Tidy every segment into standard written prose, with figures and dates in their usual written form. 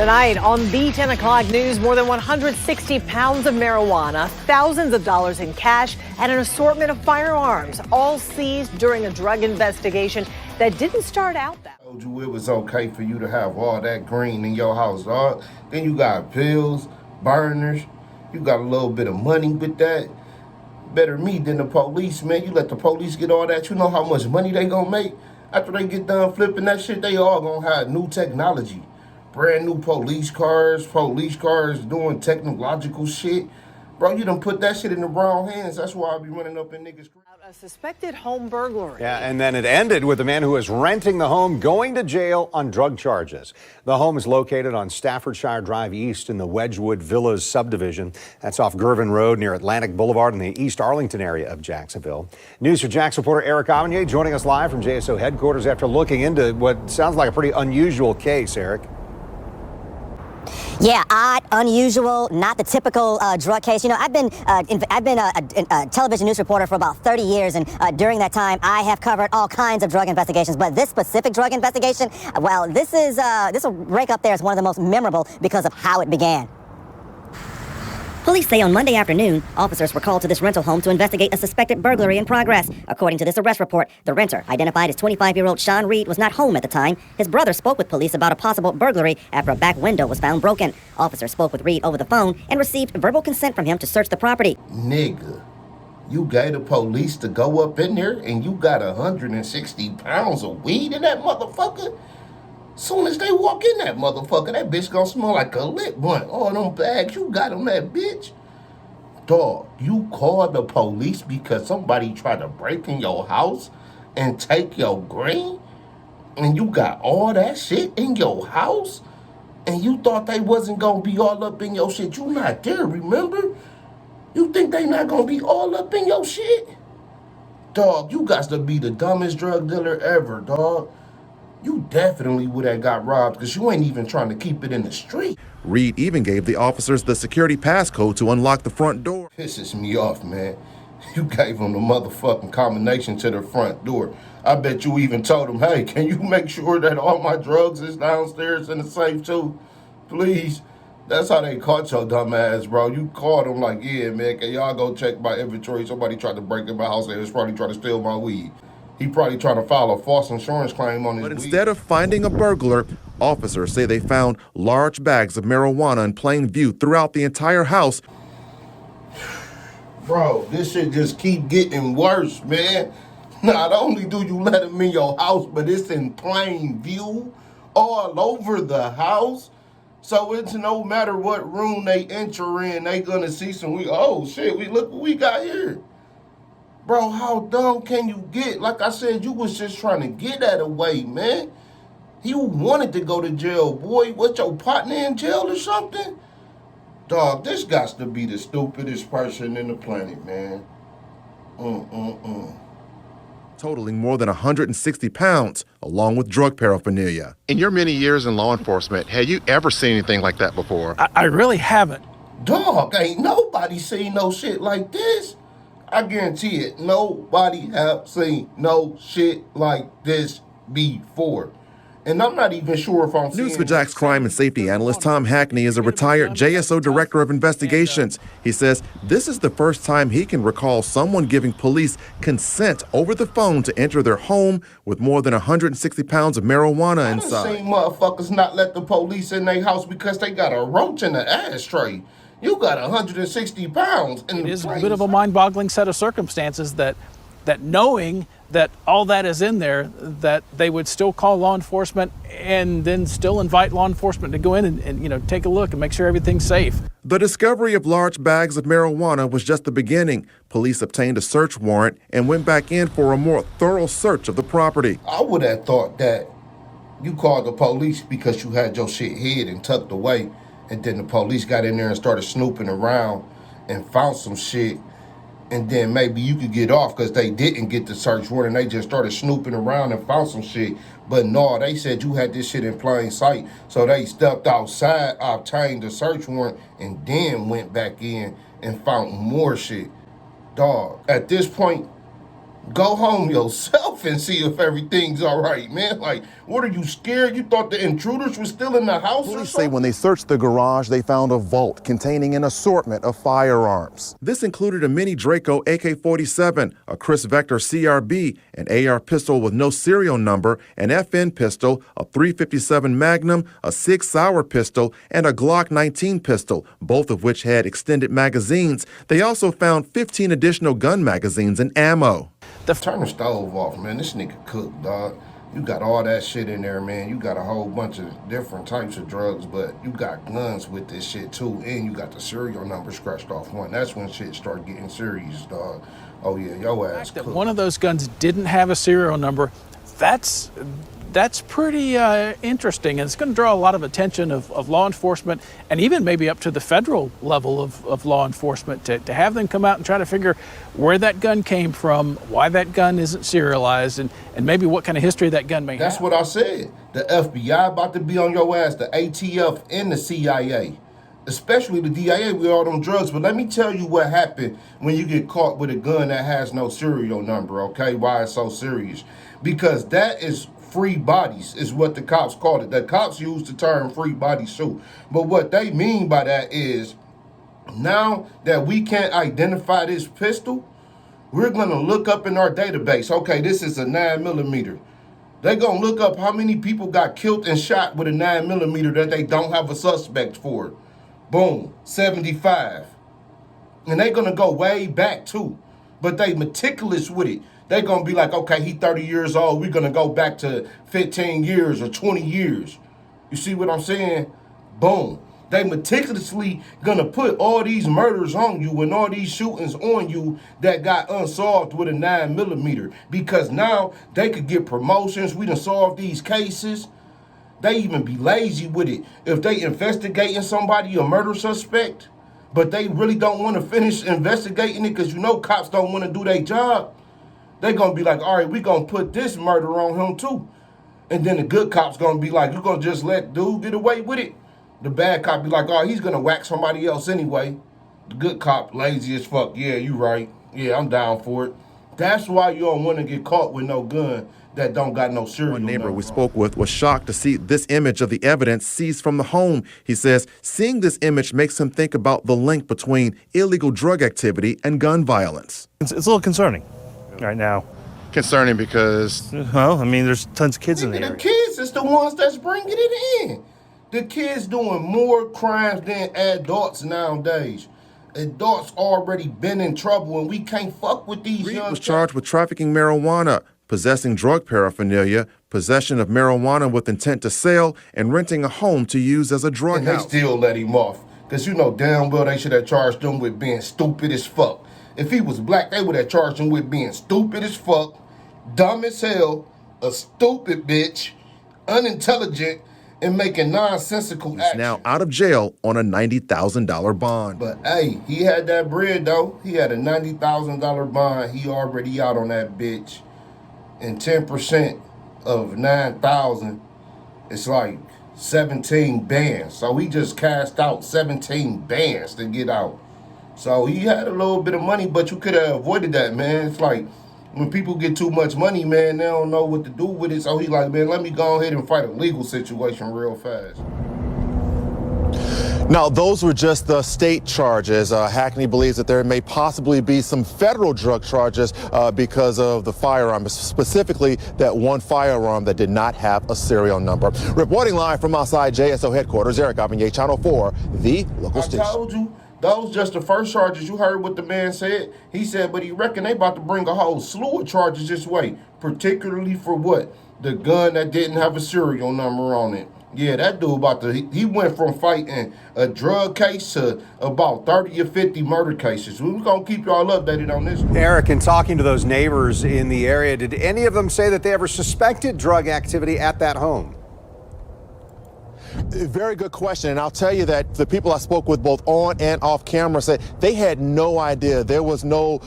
Tonight on the 10 o'clock news, more than 160 pounds of marijuana, thousands of dollars in cash, and an assortment of firearms, all seized during a drug investigation that didn't start out that way. I told you it was okay for you to have all that green in your house, dog. Then you got pills, burners, you got a little bit of money with that. Better me than the police, man. You let the police get all that, you know how much money they gonna make? After they get done flipping that shit, they all gonna have new technology. Brand new police cars doing technological shit. Bro, you done put that shit in the wrong hands. That's why I be running up in niggas' A suspected home burglary. Yeah, and then it ended with the man who was renting the home going to jail on drug charges. The home is located on Staffordshire Drive East in the Wedgwood Villas subdivision. That's off Girvin Road near Atlantic Boulevard in the East Arlington area of Jacksonville. News for Jax reporter Eric Avanier joining us live from JSO headquarters after looking into what sounds like a pretty unusual case, Eric. Yeah, odd, unusual, not the typical drug case. You know, I've been a television news reporter for about 30 years, and during that time, I have covered all kinds of drug investigations. But this specific drug investigation, well, this will rank up there as one of the most memorable because of how it began. Police say on Monday afternoon, officers were called to this rental home to investigate a suspected burglary in progress. According to this arrest report, the renter, identified as 25-year-old Sean Reed, was not home at the time. His brother spoke with police about a possible burglary after a back window was found broken. Officers spoke with Reed over the phone and received verbal consent from him to search the property. Nigga, you gave the police to go up in there and you got 160 pounds of weed in that motherfucker? Soon as they walk in that motherfucker, that bitch gonna smell like a lit blunt. All them bags you got on that bitch. Dog, you called the police because somebody tried to break in your house and take your green? And you got all that shit in your house? And you thought they wasn't gonna be all up in your shit. You not there, remember? You think they not gonna be all up in your shit? Dog, you got to be the dumbest drug dealer ever, dog. You definitely would have got robbed because you ain't even trying to keep it in the street. Reed even gave the officers the security passcode to unlock the front door. Pisses me off, man. You gave them the motherfucking combination to the front door. I bet you even told them, hey, can you make sure that all my drugs is downstairs in the safe too? Please. That's how they caught your dumb ass, bro. You called them like, yeah, man, can y'all go check my inventory? Somebody tried to break in my house and was probably trying to steal my weed. He probably trying to file a false insurance claim on his But weed. instead of finding a burglar, officers say they found large bags of marijuana in plain view throughout the entire house. Bro, this shit just keep getting worse, man. Not only do you let them in your house, but it's in plain view all over the house. So it's no matter what room they enter in, they gonna see some oh shit, look what we got here. Bro, how dumb can you get? Like I said, you was just trying to get that away, man. You wanted to go to jail, boy. What, your partner in jail or something? Dog, this got to be the stupidest person in the planet, man. Totaling more than 160 pounds, along with drug paraphernalia. In your many years in law enforcement, had you ever seen anything like that before? I really haven't. Dog, ain't nobody seen no shit like this. I guarantee it, nobody have seen no shit like this before. And I'm not even sure if I'm News for Jax crime and safety analyst Tom Hackney is a retired JSO director of investigations. He says this is the first time he can recall someone giving police consent over the phone to enter their home with more than 160 pounds of marijuana inside. I've seen motherfuckers not let the police in their house because they got a roach in the ashtray. You got 160 pounds in the place. It is a bit of a mind-boggling set of circumstances that knowing that all that is in there, that they would still call law enforcement and then still invite law enforcement to go in and take a look and make sure everything's safe. The discovery of large bags of marijuana was just the beginning. Police obtained a search warrant and went back in for a more thorough search of the property. I would have thought that you called the police because you had your shit hid and tucked away, and then the police got in there and started snooping around and found some shit, and then maybe you could get off because they didn't get the search warrant and they just started snooping around and found some shit. But no, they said you had this shit in plain sight, so they stepped outside, obtained the search warrant, and then went back in and found more shit. Dog, at this point, Go home yourself and see if everything's all right, man. Like, what are you scared? You thought the intruders were still in the house or Police say something? when they searched the garage, they found a vault containing an assortment of firearms. This included a mini Draco AK-47, a Chris Vector CRB, an AR pistol with no serial number, an FN pistol, a .357 Magnum, a Sig Sauer pistol, and a Glock 19 pistol, both of which had extended magazines. They also found 15 additional gun magazines and ammo. Turn the stove off, man. This nigga cooked, dog. You got all that shit in there, man. You got a whole bunch of different types of drugs, but you got guns with this shit too, and you got the serial number scratched off one. That's when shit start getting serious, dog. Oh yeah, your ass The fact that cooked. one of those guns didn't have a serial number, that's pretty interesting, and it's going to draw a lot of attention of law enforcement, and even maybe up to the federal level of law enforcement to have them come out and try to figure where that gun came from, why that gun isn't serialized, and maybe what kind of history that gun may have. That's what I said. The FBI about to be on your ass, the ATF and the CIA. Especially the DIA with all them drugs. But let me tell you what happened when you get caught with a gun that has no serial number, okay? Why it's so serious. Because that is free bodies, is what the cops call it. The cops use the term free bodies too. But what they mean by that is, now that we can't identify this pistol, we're gonna look up in our database, okay, this is a 9mm. They're gonna look up how many people got killed and shot with a 9mm that they don't have a suspect for. Boom, 75. And they're gonna go way back too. But they meticulous with it. They're gonna be like, okay, he 30 years old, we're gonna go back to 15 years or 20 years. You see what I'm saying? Boom. They meticulously gonna put all these murders on you and all these shootings on you that got unsolved with a 9mm. Because now they could get promotions. We done solved these cases. They even be lazy with it. If they investigating somebody, a murder suspect, but they really don't want to finish investigating it because you know cops don't want to do their job, they going to be like, all right, we going to put this murder on him too. And then the good cop's going to be like, you going to just let dude get away with it? The bad cop be like, oh, he's going to whack somebody else anyway. The good cop, lazy as fuck. Yeah, you right. Yeah, I'm down for it. That's why you don't want to get caught with no gun that don't got no serial One neighbor number we on. spoke with was shocked to see this image of the evidence seized from the home. He says seeing this image makes him think about the link between illegal drug activity and gun violence. It's a little concerning right now. Concerning because Well, I mean, there's tons of kids in the The area. kids is the ones that's bringing it in. The kids doing more crimes than adults nowadays. Adults already been in trouble, and we can't fuck with these Reed young was charged with trafficking marijuana, possessing drug paraphernalia, possession of marijuana with intent to sell, and renting a home to use as a drug and they house. still let him off. Because you know damn well they should have charged him with being stupid as fuck. If he was black, they would have charged him with being stupid as fuck, dumb as hell, a stupid bitch, unintelligent, and making nonsensical He's actions. now out of jail on a $90,000 bond. But hey, he had that bread though. He had a $90,000 bond. He already out on that bitch. And 10% of 9,000, it's like 17 bands. So he just cashed out 17 bands to get out. So he had a little bit of money, but you could have avoided that, man. It's like when people get too much money, man, they don't know what to do with it. So he like, man, let me go ahead and fight a legal situation real fast. Now, those were just the state charges. Hackney believes that there may possibly be some federal drug charges because of the firearm, specifically that one firearm that did not have a serial number. Reporting live from outside JSO headquarters, Eric Avignon, Channel 4, the local I station. told you, those just the first charges. You heard what the man said. He said, but he reckon they about to bring a whole slew of charges this way, particularly for what? The gun that didn't have a serial number on it. Yeah, that dude about to, he went from fighting a drug case to about 30 or 50 murder cases. We're going to keep y'all updated on this. Eric, in talking to those neighbors in the area, did any of them say that they ever suspected drug activity at that home? Very good question. And I'll tell you that the people I spoke with both on and off camera said they had no idea. There was no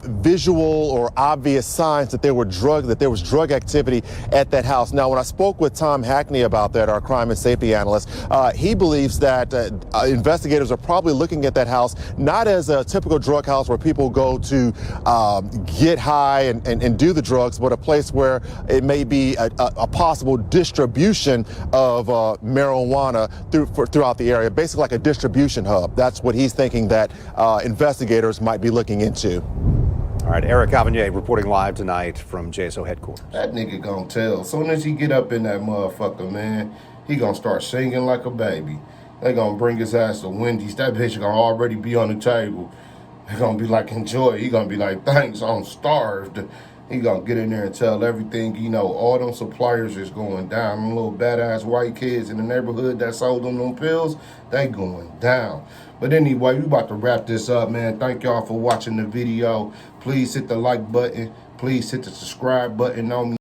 visual or obvious signs that there was drug activity at that house. Now, when I spoke with Tom Hackney about that, our crime and safety analyst, he believes that investigators are probably looking at that house not as a typical drug house where people go to get high and do the drugs, but a place where it may be a possible distribution of marijuana throughout the area, basically like a distribution hub. That's what he's thinking that investigators might be looking into. All right, Eric Avanier reporting live tonight from JSO headquarters. That nigga gonna tell. As soon as he get up in that motherfucker, man, he gonna start singing like a baby. They gonna bring his ass to Wendy's. That bitch gonna already be on the table. They gonna be like, enjoy. He gonna be like, thanks, I'm starved. He gonna get in there and tell everything, all them suppliers is going down. Them little badass white kids in the neighborhood that sold them pills, they going down. But anyway, we about to wrap this up, man. Thank y'all for watching the video. Please hit the like button. Please hit the subscribe button on me.